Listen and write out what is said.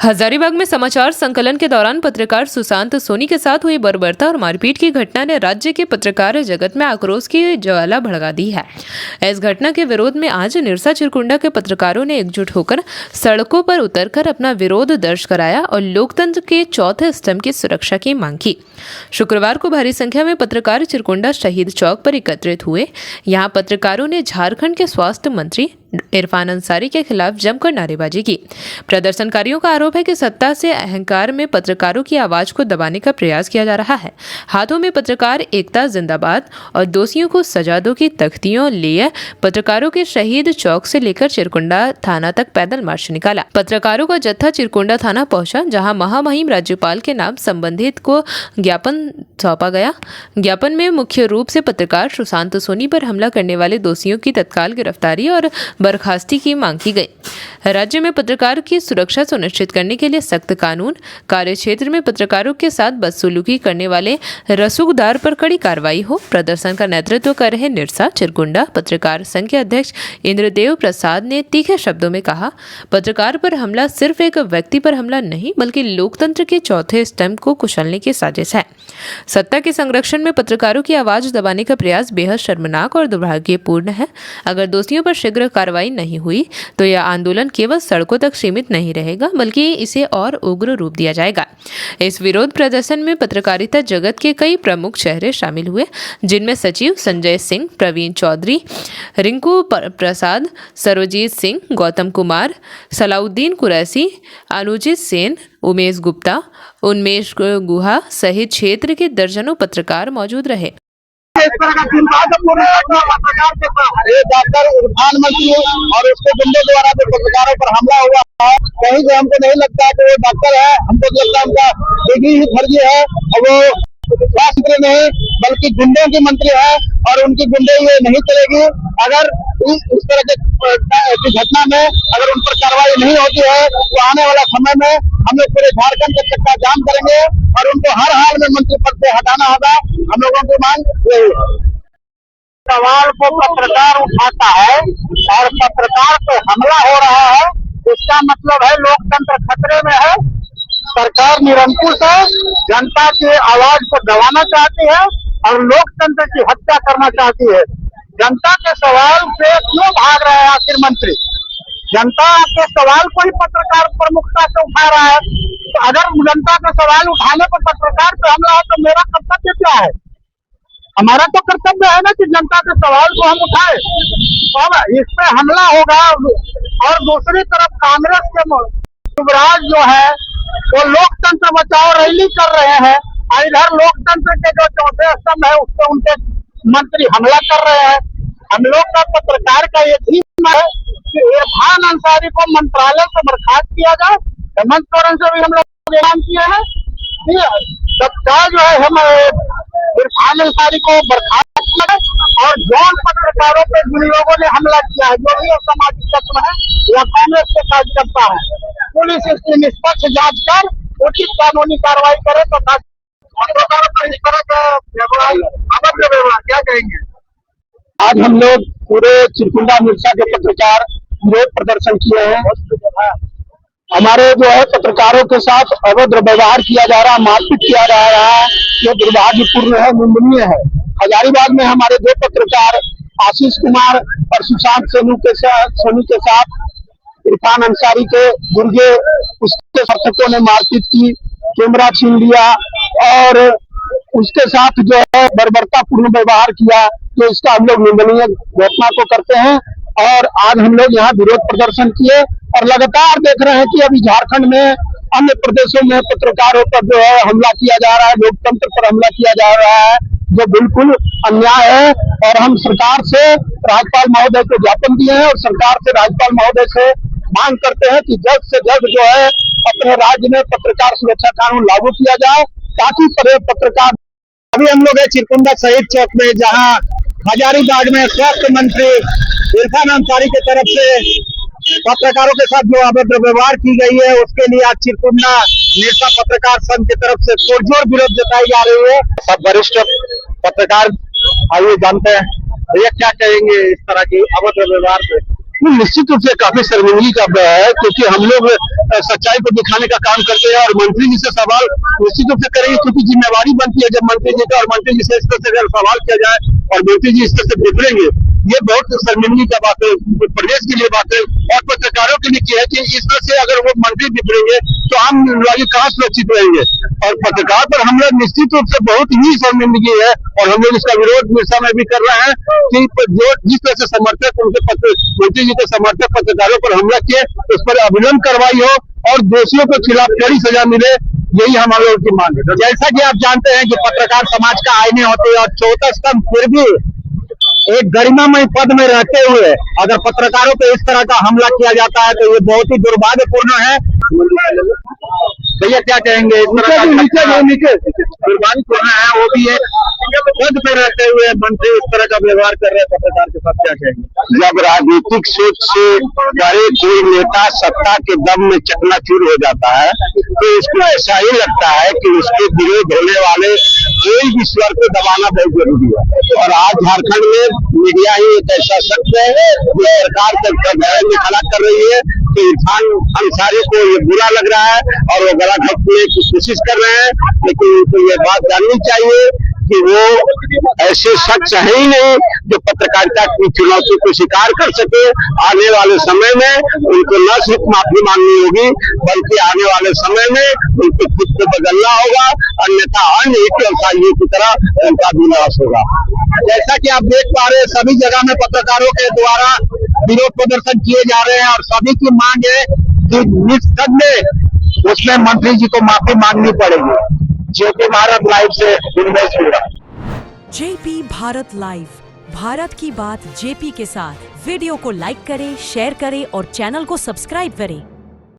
हजारीबाग में समाचार संकलन के दौरान पत्रकार सुशांत सोनी के साथ हुई बर्बरता और मारपीट की घटना ने राज्य के पत्रकार जगत में आक्रोश की ज्वाला भड़का दी है। इस घटना के विरोध में आज निरसा चिरकुंडा के पत्रकारों ने एकजुट होकर सड़कों पर उतरकर अपना विरोध दर्ज कराया और लोकतंत्र के चौथे स्तंभ की सुरक्षा की मांग की। शुक्रवार को भारी संख्या में पत्रकार चिरकुंडा शहीद चौक पर एकत्रित हुए। यहाँ पत्रकारों ने झारखंड के स्वास्थ्य मंत्री इरफान अंसारी के खिलाफ जमकर नारेबाजी की। प्रदर्शनकारियों का आरोप है कि सत्ता से अहंकार में पत्रकारों की आवाज को दबाने का प्रयास किया जा रहा है। हाथों में पत्रकार एकता जिंदाबाद और दोषियों को सजा दो की तख्तियों लिए पत्रकारों के शहीद चौक से लेकर चिरकुंडा थाना तक पैदल मार्च निकाला। पत्रकारों का जत्था चिरकुंडा थाना पहुंचा, जहां महामहिम राज्यपाल के नाम संबंधित को ज्ञापन सौंपा गया। ज्ञापन में मुख्य रूप से पत्रकार सुशांत सोनी पर हमला करने वाले दोषियों की तत्काल गिरफ्तारी और बर्खास्ती की मांग की गई। राज्य में पत्रकार की सुरक्षा सुनिश्चित करने के लिए सख्त कानून, कार्यक्षेत्र में पत्रकारों के साथ बदसलूकी करने वाले रसूखदार पर कड़ी कार्रवाई हो। प्रदर्शन का नेतृत्व कर रहे निरसा चिरकुंडा पत्रकार संघ के अध्यक्ष इंद्रदेव प्रसाद ने तीखे शब्दों में कहा, पत्रकार पर हमला सिर्फ एक व्यक्ति पर हमला नहीं बल्कि लोकतंत्र के चौथे स्तंभ को कुचलने की साजिश है। सत्ता के संरक्षण में पत्रकारों की आवाज दबाने का प्रयास बेहद शर्मनाक और दुर्भाग्यपूर्ण है। अगर दोषियों पर शीघ्र कार्रवाई नहीं हुई तो यह आंदोलन केवल सड़कों तक सीमित नहीं रहेगा बल्कि इसे और उग्र रूप दिया जाएगा। इस विरोध प्रदर्शन में पत्रकारिता जगत के कई प्रमुख चेहरे शामिल हुए, जिनमें सचिव संजय सिंह, प्रवीण चौधरी, रिंकू प्रसाद, सर्वजीत सिंह, गौतम कुमार, सलाउद्दीन कुरैशी, अनुजित सेन, उमेश गुप्ता, उन्मेश गुहा सहित क्षेत्र के दर्जनों पत्रकार मौजूद रहे। इस तरह का डॉक्टर प्रधानमंत्री और उसके गुंडे द्वारा जो पत्रकारों पर हमला हुआ है, कहीं से हमको नहीं लगता कि वो डॉक्टर है। हमको लगता है उनका डिग्री ही फर्जी है और वो स्वास्थ्य नहीं बल्कि गुंडों की मंत्री है और उनकी गुंडे ये नहीं चलेगी। अगर इस तरह की घटना में अगर उन पर कार्रवाई नहीं होती है तो आने वाला समय में हम लोग पूरे झारखंड का चक्का जाम करेंगे और उनको हर हाल में मंत्री पद से हटाना होगा। हम लोगों की मांग यही है। सवाल को पत्रकार उठाता है और पत्रकार पे हमला हो रहा है, इसका मतलब है लोकतंत्र खतरे में है। सरकार निरंकुश है, जनता की आवाज को दबाना चाहती है और लोकतंत्र की हत्या करना चाहती है। जनता के सवाल से क्यों भाग रहे हैं आखिर मंत्री? जनता के सवाल को ही पत्रकार प्रमुखता से उठा रहा है। तो अगर जनता के सवाल उठाने पर पत्रकार पे हमला है तो मेरा कर्तव्य क्या है? हमारा तो कर्तव्य है ना कि जनता के सवाल को हम उठाए। अब इस पे हमला होगा और दूसरी तरफ कांग्रेस के युवराज जो है वो लोकतंत्र बचाओ रैली कर रहे हैं और इधर लोकतंत्र के जो चौथे स्तंभ है उस पर उनके मंत्री हमला कर रहे हैं। हम लोग का पत्रकार का ये ही है कि इरफान अंसारी को मंत्रालय से बर्खास्त किया जाए। हेमंत सोरेन से भी हम लोग ऐलान किए हैं। तत्काल जो है हम इरफान अंसारी को बर्खास्त करें और जौन पत्रकारों पे जिन लोगों ने हमला किया है, जो भी सामाजिक तत्व है या कांग्रेस के कार्यकर्ता है, पुलिस इसकी निष्पक्ष जांच कर उचित कानूनी कार्रवाई करे। तो क्या कहेंगे? आज हम लोग पूरे चिरकुंडा मिर्चा के पत्रकार विरोध प्रदर्शन किए हैं। हमारे जो है पत्रकारों के साथ अभद्र व्यवहार किया जा रहा है, मारपीट किया जा रहा है, ये दुर्भाग्यपूर्ण है, निंदनीय है। हजारीबाग में हमारे दो पत्रकार आशीष कुमार और सुशांत सोनी के साथ इरफान अंसारी के गुर्गे उसके समर्थकों ने मारपीट की, कैमरा छीन लिया और उसके साथ जो है बर्बरतापूर्ण व्यवहार किया। तो इसका हम लोग निंदनीय घटना को करते हैं और आज हम लोग यहाँ विरोध प्रदर्शन किए और लगातार देख रहे हैं कि अभी झारखंड में अन्य प्रदेशों में पत्रकारों पर जो है हमला किया जा रहा है, लोकतंत्र पर हमला किया जा रहा है, जो बिल्कुल अन्याय है। और हम सरकार से राज्यपाल महोदय को ज्ञापन दिए हैं और सरकार से राज्यपाल महोदय से मांग करते हैं कि जल्द से जल्द जो है अपने राज्य में पत्रकार सुरक्षा कानून लागू किया जाए ताकि पत्रकार। अभी हम लोग चिरकुंडा शहीद चौक में, जहाँ हजारीबाग में स्वास्थ्य मंत्री इरफान अंसारी की तरफ से पत्रकारों के साथ जो अभद्र व्यवहार की गई है उसके लिए आज चिरकुंडा निरसा पत्रकार संघ की तरफ से पुरजोर विरोध जताई जा रही है। सब वरिष्ठ पत्रकार आइए जानते हैं, ये क्या कहेंगे इस तरह की अभद्र व्यवहार पे? निश्चित रूप से काफी शर्मिंदगी का है, क्योंकि हम लोग सच्चाई को दिखाने का काम करते हैं और मंत्री जी से सवाल निश्चित रूप से करेंगे, क्योंकि जिम्मेवारी बनती है जब मंत्री जी का, और मंत्री जी से इस तरह से अगर सवाल किया जाए और मंत्री जी इस तरह से बिगड़ेंगे, ये बहुत शर्मिंदगी का बात है, प्रदेश के लिए बात है और पत्रकारों के लिए है कि इस तरह से अगर वो मंत्री बिगड़ेंगे तो आम नागरिक कहाँ सुरक्षित रहेंगे। और पत्रकार पर हमला निश्चित रूप से बहुत ही शर्मिंदगी है और हम लोग इसका विरोध मिर्सा में भी कर रहे हैं कि जो जिस तरह से समर्थक उनके मंत्री जी के समर्थक पत्रकारों पर हमला किए उस पर अविलंब कार्रवाई हो और दोषियों के खिलाफ कड़ी सजा मिले, यही हमारे लोगों की मांग है। जैसा कि आप जानते हैं कि पत्रकार समाज का आईने होते हैं और चौथा स्तंभ, फिर भी एक गरिमामय पद में रहते हुए अगर पत्रकारों पे इस तरह का हमला किया जाता है तो ये बहुत ही दुर्भाग्यपूर्ण है। भैया क्या कहेंगे? दुर्भाग्यपूर्ण है, वो भी है पद पे रहते हुए मंत्री इस तरह का व्यवहार कर रहे हैं पत्रकार के साथ, क्या कहेंगे? जब राजनीतिक सोच से डरे कोई नेता सत्ता के दम में चकनाचूर हो जाता है तो उसको ऐसा ही लगता है कि उसके विरोध होने वाले कोई भी स्वर को दबाना बहुत जरूरी है। और आज झारखंड में मीडिया ही एक ऐसा शख्स है जो सरकार को में खड़ा कर रही है, तो इरफान अंसारी को ये बुरा लग रहा है और वो गला घोटने की कोशिश कर रहे हैं, लेकिन उनको ये बात जाननी चाहिए कि वो ऐसे शख्स है ही नहीं जो पत्रकारिता की चुनौती को स्वीकार कर सके। आने वाले समय में उनको न सिर्फ माफी मांगनी होगी बल्कि आने वाले समय में उनको खुद को बदलना होगा, अन्यथा अन्य व्यवसायियों की तरह उनका विनाश होगा। जैसा कि आप देख पा रहे हैं सभी जगह में पत्रकारों के द्वारा विरोध प्रदर्शन किए जा रहे हैं और सभी की मांग है कि निस्संदेह उसमें मंत्री जी को माफी मांगनी पड़ेगी। जेपी भारत लाइव से उन्मेष हुआ। जेपी भारत लाइव, भारत की बात जेपी के साथ। वीडियो को लाइक करें, शेयर करें और चैनल को सब्सक्राइब करें।